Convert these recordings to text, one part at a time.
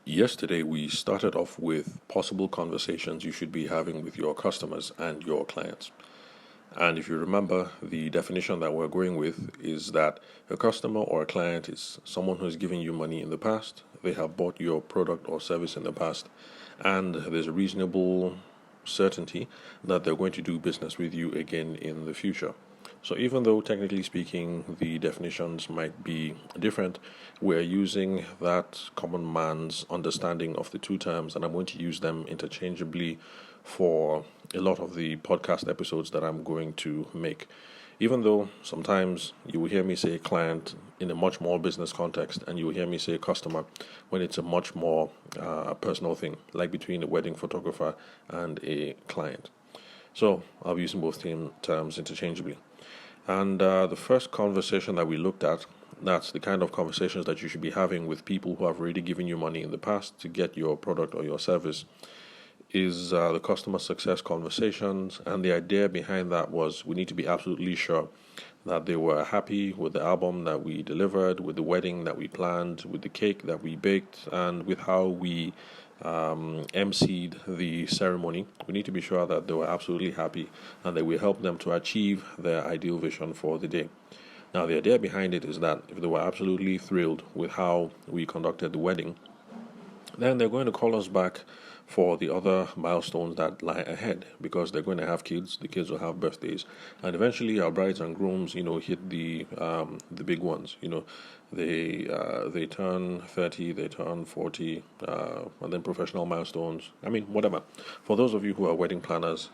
Yesterday, we started off with possible conversations you should be having with your customers and your clients. And if you remember, the definition that we're going with is that a customer or a client is someone who has given you money in the past, they have bought your product or service in the past, and there's a reasonable certainty that they're going to do business with you again in the future. So, even though technically speaking the definitions might be different, we're using that common man's understanding of the two terms, and I'm going to use them interchangeably for a lot of the podcast episodes that I'm going to make. Even though sometimes you will hear me say client in a much more business context, and you will hear me say customer when it's a much more personal thing, like between a wedding photographer and a client. So I'll be using both terms interchangeably. And the first conversation that we looked at, that's the kind of conversations that you should be having with people who have already given you money in the past to get your product or your service, is the customer success conversations. And the idea behind that was we need to be absolutely sure that they were happy with the album that we delivered, with the wedding that we planned, with the cake that we baked, and with how we emceed the ceremony. We need to be sure that they were absolutely happy and that we help them to achieve their ideal vision for the day. Now, the idea behind it is that if they were absolutely thrilled with how we conducted the wedding, then they're going to call us back for the other milestones that lie ahead, because they're going to have kids, the kids will have birthdays, and eventually our brides and grooms, hit the big ones. They turn 30, they turn 40, and then professional milestones. I mean, whatever. For those of you who are wedding planners,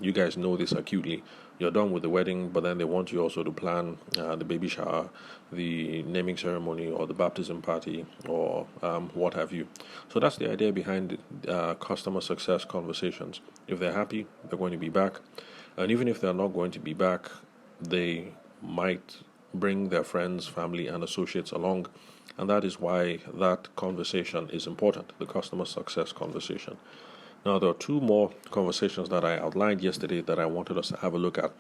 you guys know this acutely. You're done with the wedding, but then they want you also to plan the baby shower, the naming ceremony, or the baptism party, or what have you. So that's the idea behind customer success conversations. If they're happy, they're going to be back. And even if they're not going to be back, they might bring their friends, family, and associates along. And that is why that conversation is important, the customer success conversation. Now, there are two more conversations that I outlined yesterday that I wanted us to have a look at.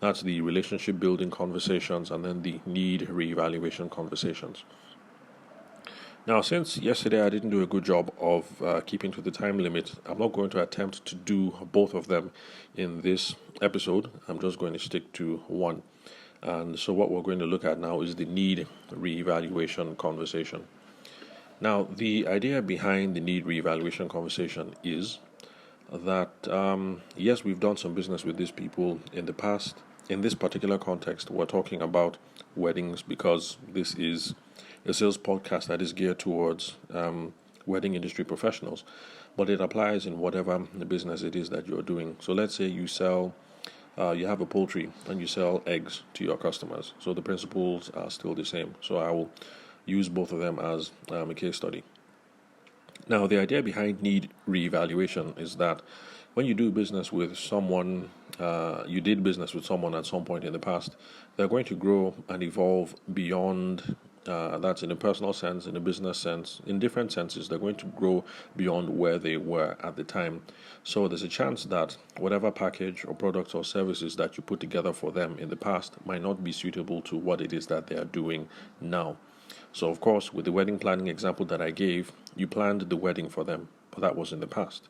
That's the relationship building conversations and then the need reevaluation conversations. Now, since yesterday I didn't do a good job of keeping to the time limit, I'm not going to attempt to do both of them in this episode. I'm just going to stick to one. And so what we're going to look at now is the need reevaluation conversation. Now, the idea behind the need reevaluation conversation is that, yes, we've done some business with these people in the past. In this particular context, we're talking about weddings because this is a sales podcast that is geared towards wedding industry professionals, but it applies in whatever the business it is that you're doing. So let's say you have a poultry and you sell eggs to your customers. So the principles are still the same. So I will use both of them as a case study. Now, the idea behind need reevaluation is that when you do business with someone, you did business with someone at some point in the past, they're going to grow and evolve beyond. That's in a personal sense, in a business sense, in different senses. They're going to grow beyond where they were at the time. So there's a chance that whatever package or products or services that you put together for them in the past might not be suitable to what it is that they are doing now. So, of course, with the wedding planning example that I gave, you planned the wedding for them, but that was in the past.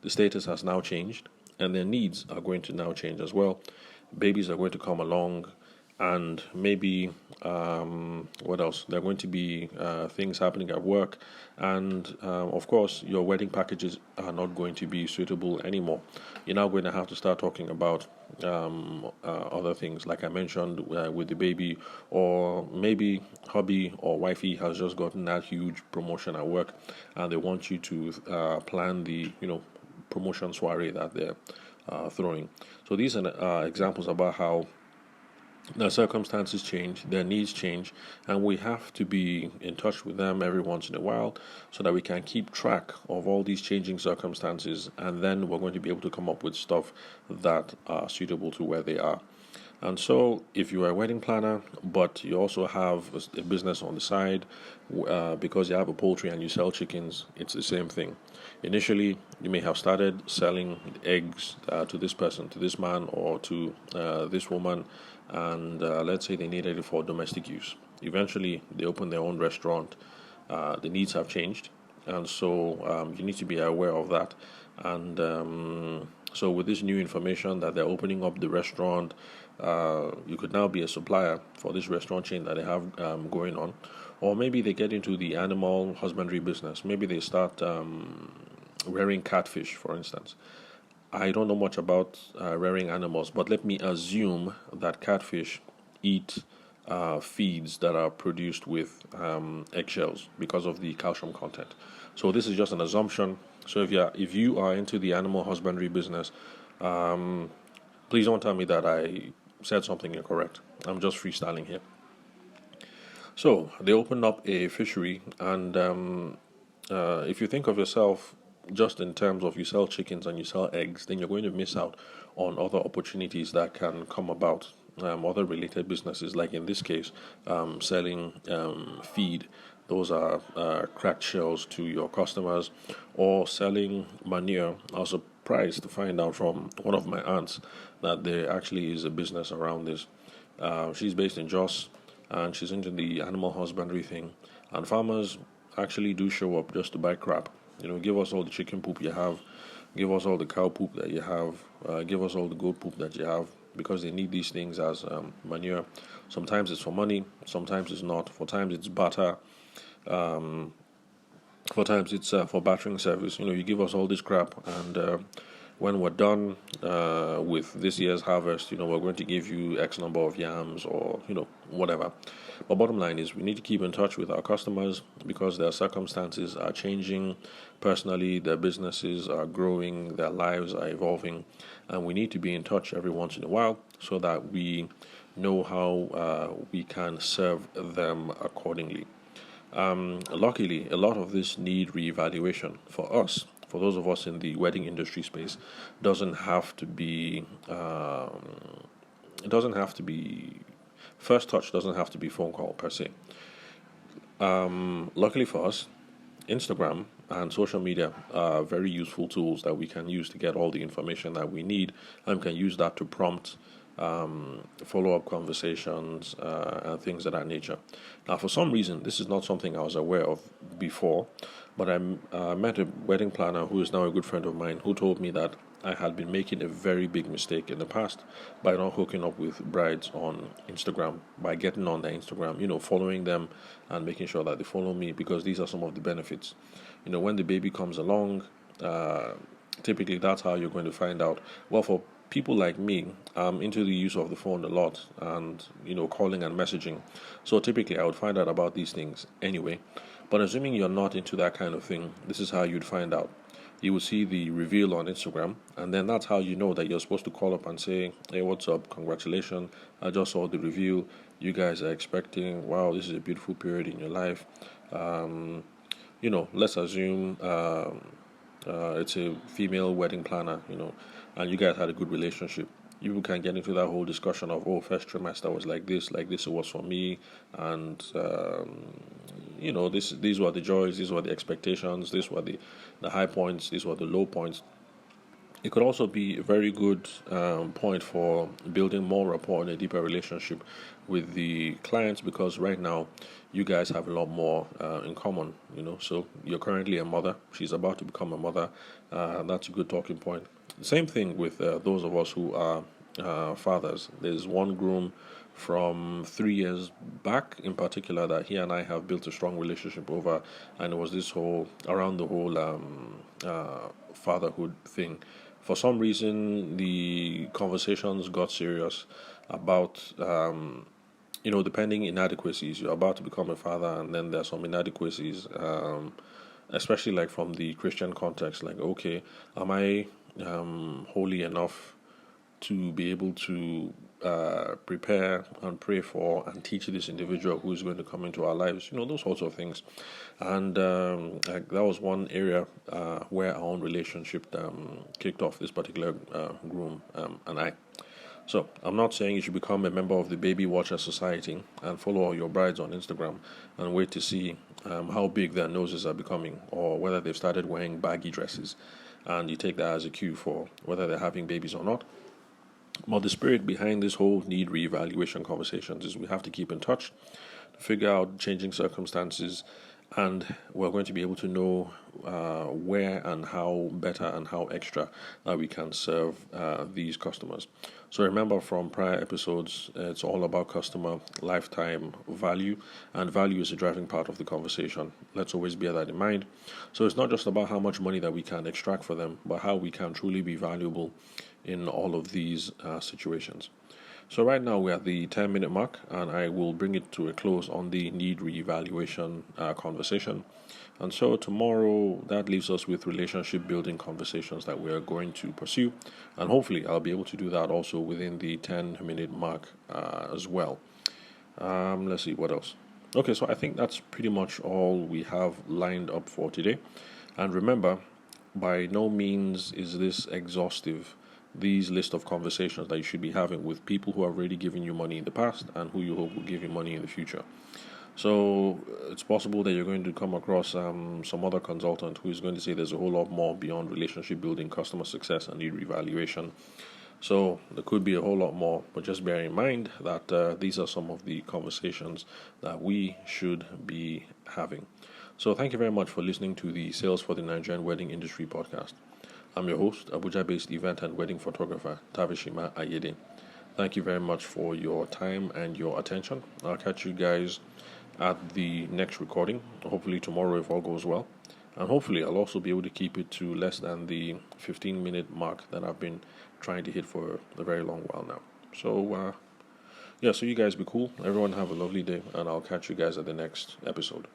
The status has now changed, and their needs are going to now change as well. Babies are going to come along, and maybe, what else? There are going to be things happening at work, and of course, your wedding packages are not going to be suitable anymore. You're now going to have to start talking about other things, like I mentioned with the baby, or maybe hubby or wifey has just gotten that huge promotion at work, and they want you to plan the promotion soiree that they're throwing. So these are examples about how their circumstances change, their needs change, and we have to be in touch with them every once in a while so that we can keep track of all these changing circumstances, and then we're going to be able to come up with stuff that are suitable to where they are. And so, if you are a wedding planner, but you also have a business on the side, because you have a poultry and you sell chickens, it's the same thing. Initially, you may have started selling eggs to this person, to this man, or to this woman, and let's say they needed it for domestic use. Eventually, they open their own restaurant. The needs have changed. and so you need to be aware of that. And so with this new information that they're opening up the restaurant, you could now be a supplier for this restaurant chain that they have going on. Or maybe they get into the animal husbandry business. Maybe they start rearing catfish, for instance. I don't know much about rearing animals, but let me assume that catfish eat feeds that are produced with eggshells because of the calcium content. So this is just an assumption. So if you are into the animal husbandry business, please don't tell me that I said something incorrect. I'm just freestyling here. So they opened up a fishery, and if you think of yourself just in terms of you sell chickens and you sell eggs, then you're going to miss out on other opportunities that can come about. Other related businesses, like in this case, selling feed. Those are cracked shells to your customers, or selling manure. I was surprised to find out from one of my aunts that there actually is a business around this. She's based in Jos, and she's into the animal husbandry thing. And farmers actually do show up just to buy crap. Give us all the chicken poop you have, give us all the cow poop that you have, give us all the goat poop that you have, because they need these things as manure. Sometimes it's for money, sometimes it's not. For times it's butter, for times it's for battering service. You give us all this crap, and when we're done with this year's harvest, we're going to give you X number of yams, or whatever. But bottom line is, we need to keep in touch with our customers because their circumstances are changing. Personally, their businesses are growing, their lives are evolving, and we need to be in touch every once in a while so that we know how we can serve them accordingly. Luckily, a lot of this need reevaluation for us. For those of us in the wedding industry space, doesn't have to be. It doesn't have to be. First touch doesn't have to be phone call per se. Luckily for us, Instagram and social media are very useful tools that we can use to get all the information that we need, and can use that to prompt follow-up conversations and things of that nature. Now, for some reason, this is not something I was aware of before, but I met a wedding planner who is now a good friend of mine, who told me that I had been making a very big mistake in the past by not hooking up with brides on Instagram, by getting on their Instagram, following them and making sure that they follow me, because these are some of the benefits. When the baby comes along, typically that's how you're going to find out. Well, for people like me, I'm into the use of the phone a lot, and calling and messaging. So typically I would find out about these things anyway. But assuming you're not into that kind of thing, this is how you'd find out. You will see the reveal on Instagram, and then that's how you know that you're supposed to call up and say, "Hey, what's up? Congratulations! I just saw the reveal. You guys are expecting. Wow, this is a beautiful period in your life." Let's assume it's a female wedding planner, and you guys had a good relationship. You can get into that whole discussion of, oh, first trimester was like this it was for me, and these were the joys, these were the expectations, these were the high points, these were the low points. It could also be a very good point for building more rapport and a deeper relationship with the clients, because right now you guys have a lot more in common. So you're currently a mother, she's about to become a mother. That's a good talking point. Same thing with those of us who are fathers. There's one groom from 3 years back in particular that he and I have built a strong relationship over, and it was this whole around the whole fatherhood thing. For some reason, the conversations got serious about depending inadequacies. You're about to become a father, and then there's some inadequacies, especially like from the Christian context. Like, okay, am I holy enough to be able to prepare and pray for and teach this individual who is going to come into our lives? Those sorts of things. And that was one area where our own relationship kicked off, this particular groom and I. So I'm not saying you should become a member of the Baby Watcher Society and follow all your brides on Instagram and wait to see how big their noses are becoming, or whether they've started wearing baggy dresses, and you take that as a cue for whether they're having babies or not. But the spirit behind this whole need reevaluation conversations is we have to keep in touch to figure out changing circumstances and we're going to be able to know where and how better and how extra that we can serve these customers. So remember from prior episodes, it's all about customer lifetime value, and value is a driving part of the conversation. Let's always bear that in mind. So it's not just about how much money that we can extract for them, but how we can truly be valuable in all of these situations. So right now we're at the 10-minute mark, and I will bring it to a close on the need reevaluation conversation. And so tomorrow that leaves us with relationship building conversations that we are going to pursue, and hopefully I'll be able to do that also within the 10-minute mark as well. Let's see what else. Okay, so I think that's pretty much all we have lined up for today. And remember, by no means is this exhaustive. These list of conversations that you should be having with people who have already given you money in the past and who you hope will give you money in the future. So it's possible that you're going to come across some other consultant who is going to say there's a whole lot more beyond relationship building, customer success, and need revaluation. So there could be a whole lot more, but just bear in mind that these are some of the conversations that we should be having. So thank you very much for listening to the Sales for the Nigerian Wedding Industry podcast. I'm your host, Abuja-based event and wedding photographer, Tavishima Ayede. Thank you very much for your time and your attention. I'll catch you guys at the next recording, hopefully tomorrow if all goes well. And hopefully I'll also be able to keep it to less than the 15-minute mark that I've been trying to hit for a very long while now. So, so you guys be cool. Everyone have a lovely day, and I'll catch you guys at the next episode.